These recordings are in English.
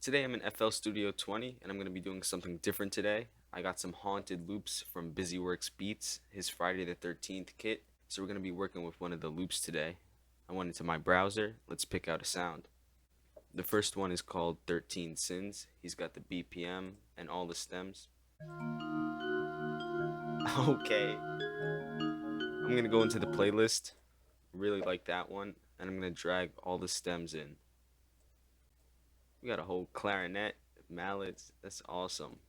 Today I'm in FL Studio 20 and I'm going to be doing something different today. I got some haunted loops from BusyWorksBeats, his Friday the 13th kit. So we're going to be working with one of the loops today. I went into my browser. Let's pick out a sound. The first one is called 13 Sins. He's got the BPM and all the stems. Okay. I'm going to go into the playlist. Really like that one. And I'm going to drag all the stems in. We got a whole clarinet, mallets. That's awesome.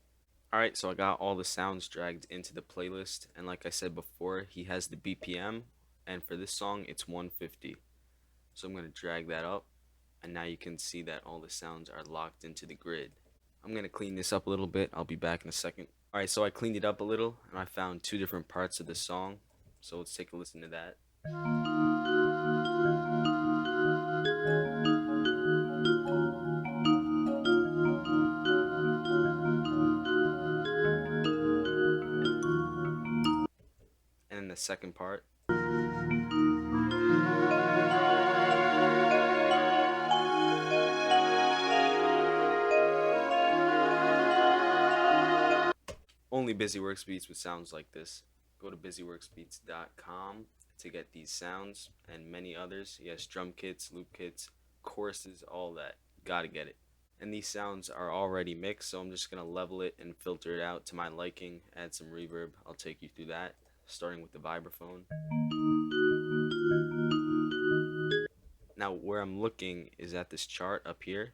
Alright, so I got all the sounds dragged into the playlist, and like I said before, he has the BPM, and for this song, it's 150. So I'm going to drag that up, and now you can see that all the sounds are locked into the grid. I'm going to clean this up a little bit. I'll be back in a second. Alright, so I cleaned it up a little, and I found two different parts of the song, so let's take a listen to that. And then the second part. Only BusyWorksBeats with sounds like this. Go to BusyWorksBeats.com to get these sounds and many others. He has drum kits, loop kits, choruses, all that. Gotta get it. And these sounds are already mixed, so I'm just gonna level it and filter it out to my liking, add some reverb. I'll take you through that, starting with the vibraphone. Now where I'm looking is at this chart up here,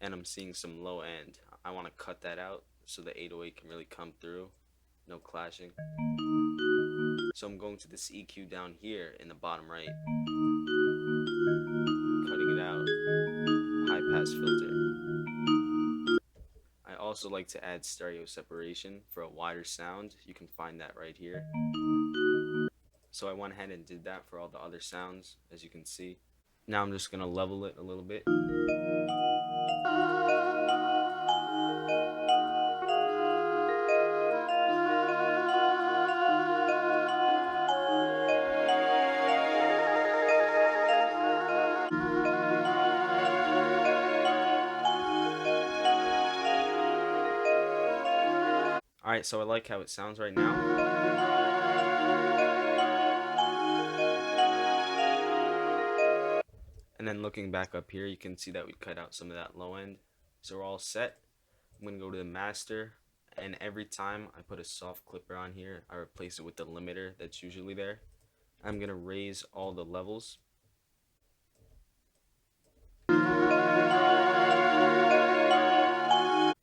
and I'm seeing some low end. I want to cut that out so the 808 can really come through, no clashing. So I'm going to this EQ down here in the bottom right, cutting it out, high pass filter. I also like to add stereo separation for a wider sound. You can find that right here. So I went ahead and did that for all the other sounds, as you can see. Now I'm just going to level it a little bit. Alright, so I like how it sounds right now. And then looking back up here, you can see that we cut out some of that low end. So we're all set. I'm going to go to the master, and every time I put a soft clipper on here, I replace it with the limiter that's usually there. I'm going to raise all the levels.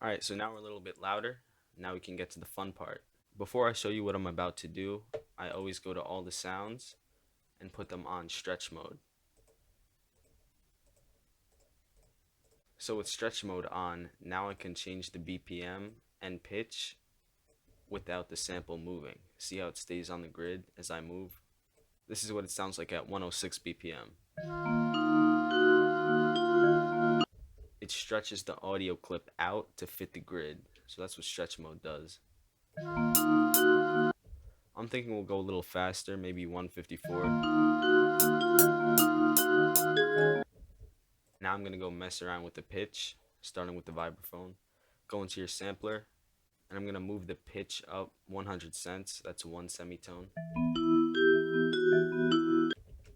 Alright, so now we're a little bit louder. Now we can get to the fun part. Before I show you what I'm about to do, I always go to all the sounds and put them on stretch mode. So with stretch mode on, now I can change the BPM and pitch without the sample moving. See how it stays on the grid as I move? This is what it sounds like at 106 BPM. It stretches the audio clip out to fit the grid, so that's what stretch mode does. I'm thinking we'll go a little faster, maybe 154. Now I'm going to go mess around with the pitch, starting with the vibraphone. Go into your sampler, and I'm going to move the pitch up 100 cents, that's one semitone.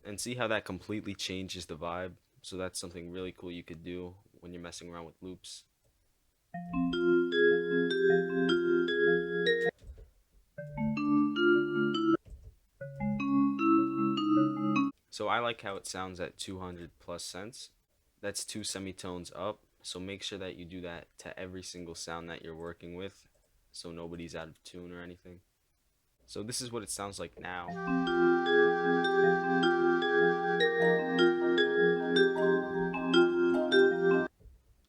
And see how that completely changes the vibe? So that's something really cool you could do when you're messing around with loops. So I like how it sounds at 200 plus cents. That's two semitones up, so make sure that you do that to every single sound that you're working with, so nobody's out of tune or anything. So this is what it sounds like now.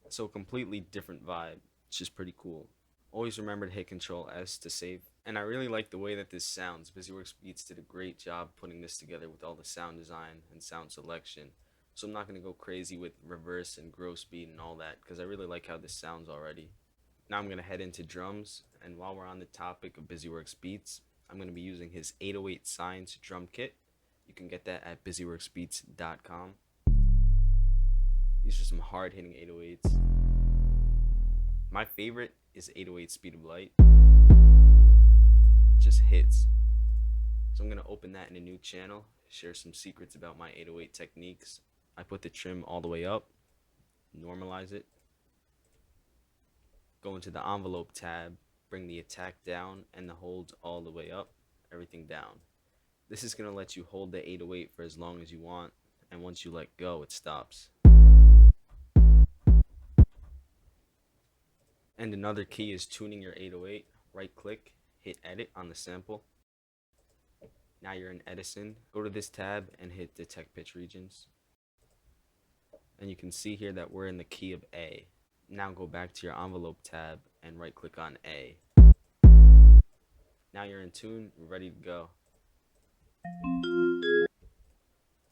So a completely different vibe, which is pretty cool. Always remember to hit Control S to save. And I really like the way that this sounds. BusyWorksBeats did a great job putting this together with all the sound design and sound selection. So I'm not going to go crazy with reverse and grow speed and all that, because I really like how this sounds already. Now I'm going to head into drums, and while we're on the topic of BusyWorksBeats, I'm going to be using his 808 Signs drum kit. You can get that at BusyWorksBeats.com. These are some hard hitting 808s. My favorite is 808 Speed of Light. Just hits. So I'm going to open that in a new channel, share some secrets about my 808 techniques. I put the trim all the way up, normalize it, go into the envelope tab, bring the attack down and the holds all the way up, everything down. This is going to let you hold the 808 for as long as you want, and once you let go, it stops. And another key is tuning your 808. Right click, hit edit on the sample. Now you're in Edison. Go to this tab and hit detect pitch regions. And you can see here that we're in the key of A. Now go back to your envelope tab and right click on A. Now you're in tune, we're ready to go. I'm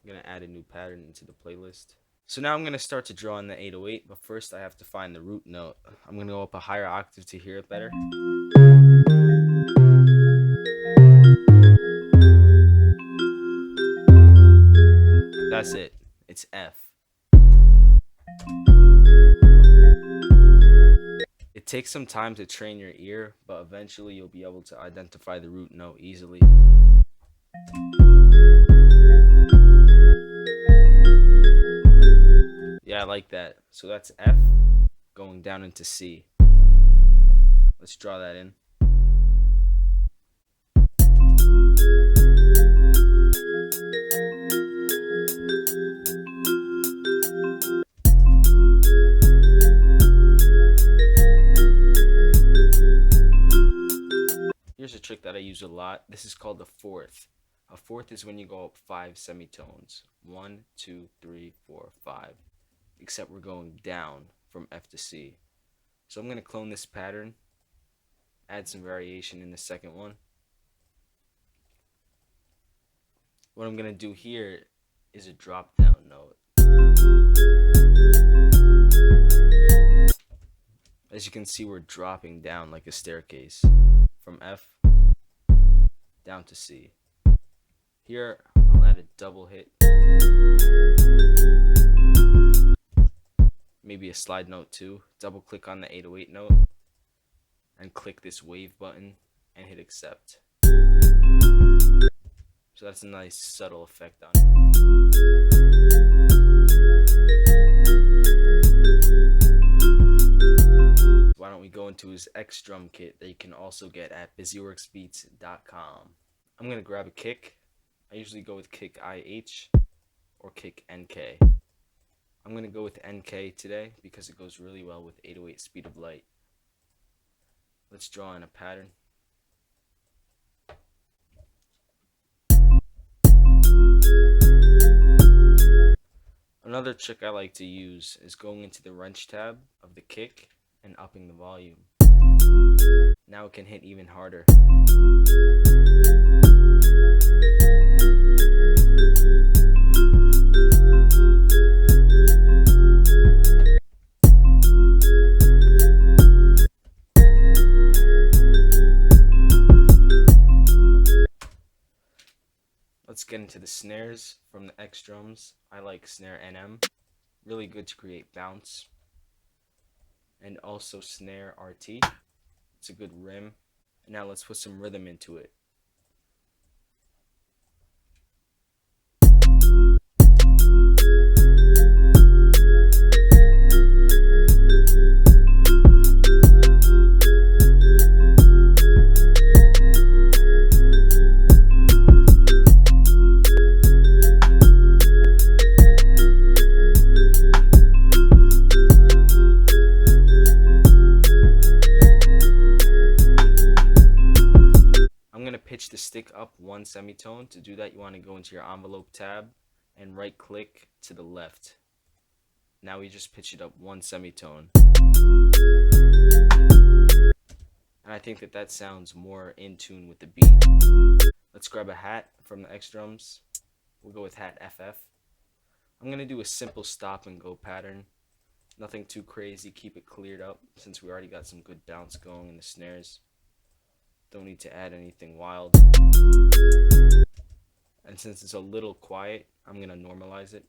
going to add a new pattern into the playlist. So now I'm going to start to draw in the 808, but first I have to find the root note. I'm going to go up a higher octave to hear it better. That's it. It's F. It takes some time to train your ear, but eventually you'll be able to identify the root note easily. Yeah, I like that. So that's F going down into C. Let's draw that in. Here's a trick that I use a lot. This is called a fourth. A fourth is when you go up 5 semitones. 1, 2, 3, 4, 5. Except we're going down from F to C. So I'm going to clone this pattern, add some variation in the second one. What I'm going to do here is a drop down note. As you can see, we're dropping down like a staircase from F down to C. Here, I'll add a double hit, maybe a slide note too. Double click on the 808 note and click this wave button and hit accept. So that's a nice subtle effect on it. Why don't we go into his X drum kit that you can also get at BusyWorksBeats.com. I'm going to grab a kick. I usually go with kick IH or kick NK. I'm going to go with NK today because it goes really well with 808 Speed of Light. Let's draw in a pattern. Another trick I like to use is going into the wrench tab of the kick and upping the volume. Now it can hit even harder. Let's get into the snares from the X drums. I like Snare NM. Really good to create bounce. And also Snare RT. It's a good rim. And now let's put some rhythm into it. Pitch the stick up 1 semitone. To do that, you want to go into your envelope tab and right click to the left. Now we just pitch it up 1 semitone. And I think that sounds more in tune with the beat. Let's grab a hat from the X drums. We'll go with hat FF. I'm going to do a simple stop and go pattern. Nothing too crazy, keep it cleared up since we already got some good bounce going in the snares. Don't need to add anything wild. And since it's a little quiet, I'm going to normalize it.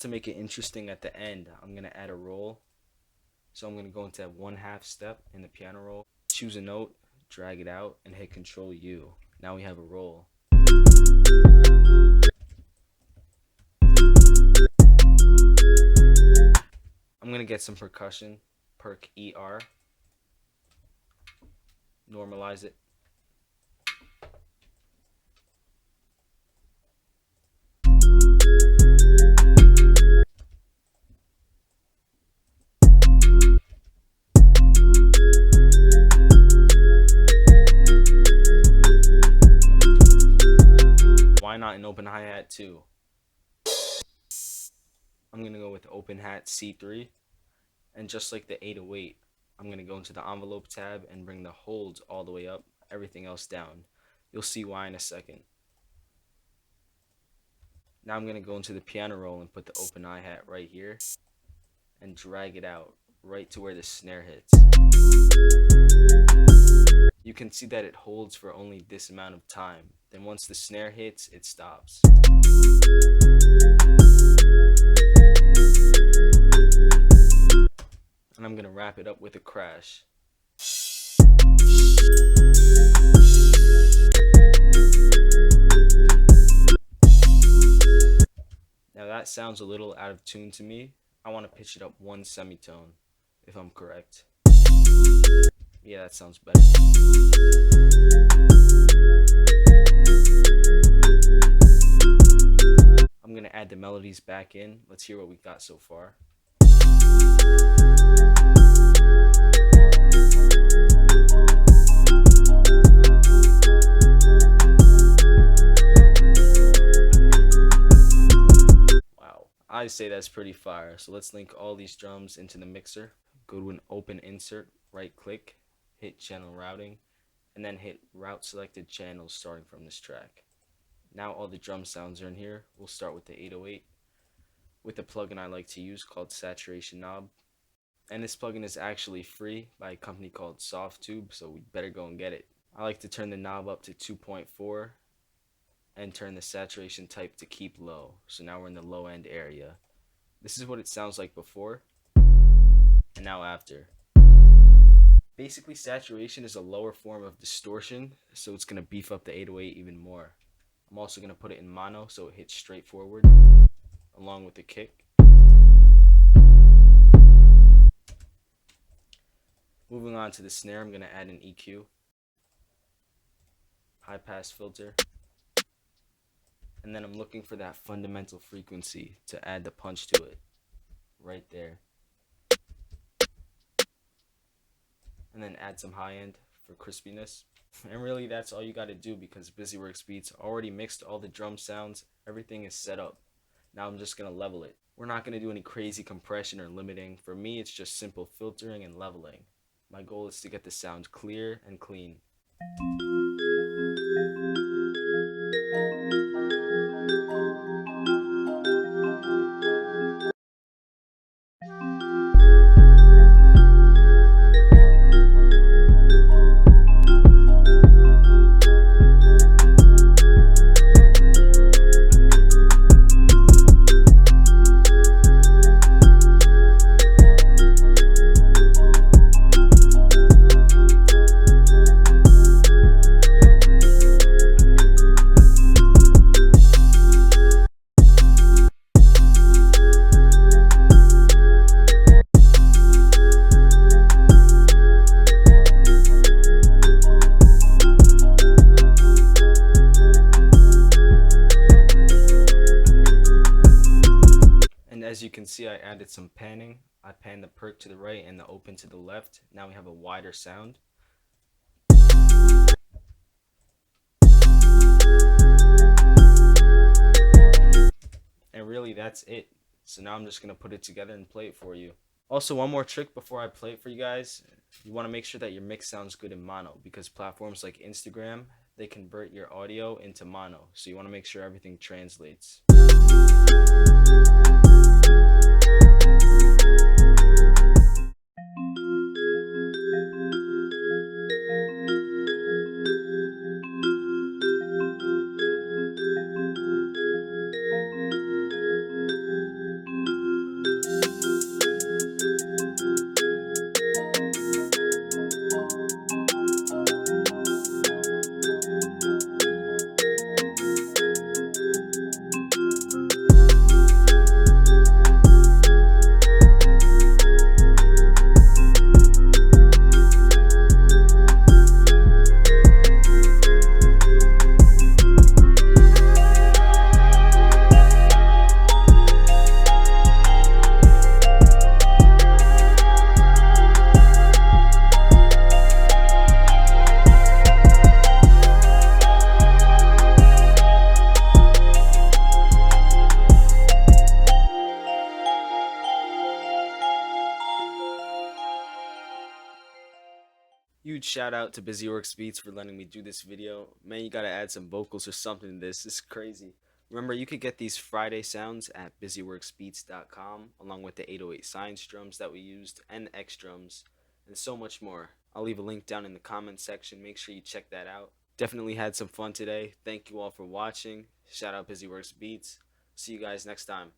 just to make it interesting at the end, I'm going to add a roll. So I'm going to go into that 1/2 step in the piano roll, choose a note, drag it out, and hit Control U. Now we have a roll. I'm going to get some percussion, perk ER, normalize it. Why not an open hi-hat too? I'm going to go with open hat C3, and just like the 808, I'm going to go into the envelope tab and bring the holds all the way up, everything else down. You'll see why in a second. Now I'm going to go into the piano roll and put the open hi-hat right here and drag it out right to where the snare hits. You can see that it holds for only this amount of time. Then once the snare hits, it stops. And I'm going to wrap it up with a crash. Now that sounds a little out of tune to me. I want to pitch it up 1 semitone, if I'm correct. Yeah, that sounds better. I'm going to add the melodies back in. Let's hear what we got so far. Wow, I say that's pretty fire. So let's link all these drums into the mixer. Go to an open insert, right click, hit channel routing, and then hit route selected channels starting from this track. Now all the drum sounds are in here. We'll start with the 808 with a plugin I like to use called Saturation Knob. And this plugin is actually free by a company called SoftTube, so we better go and get it. I like to turn the knob up to 2.4 and turn the saturation type to keep low. So now we're in the low end area. This is what it sounds like before and now after. Basically, saturation is a lower form of distortion, so it's going to beef up the 808 even more. I'm also going to put it in mono so it hits straight forward along with the kick. Moving on to the snare, I'm going to add an EQ, high pass filter, and then I'm looking for that fundamental frequency to add the punch to it, right there. And then add some high end for crispiness. And really that's all you got to do, because BusyWorksBeats already mixed all the drum sounds, everything is set up. Now I'm just going to level it. We're not going to do any crazy compression or limiting. For me, it's just simple filtering and leveling. My goal is to get the sound clear and clean. As you can see, I added some panning. I panned the perk to the right and the open to the left. Now we have a wider sound. And really that's it. So now I'm just going to put it together and play it for you. Also, one more trick before I play it for you guys. You want to make sure that your mix sounds good in mono, because platforms like Instagram, they convert your audio into mono. So you want to make sure everything translates. huge shout out to BusyWorksBeats for letting me do this video. Man, you gotta add some vocals or something to this. This is crazy. Remember, you could get these Friday sounds at BusyWorksBeats.com, along with the 808 Science drums that we used, and the X drums, and so much more. I'll leave a link down in the comments section. Make sure you check that out. Definitely had some fun today. Thank you all for watching. Shout out BusyWorksBeats. See you guys next time.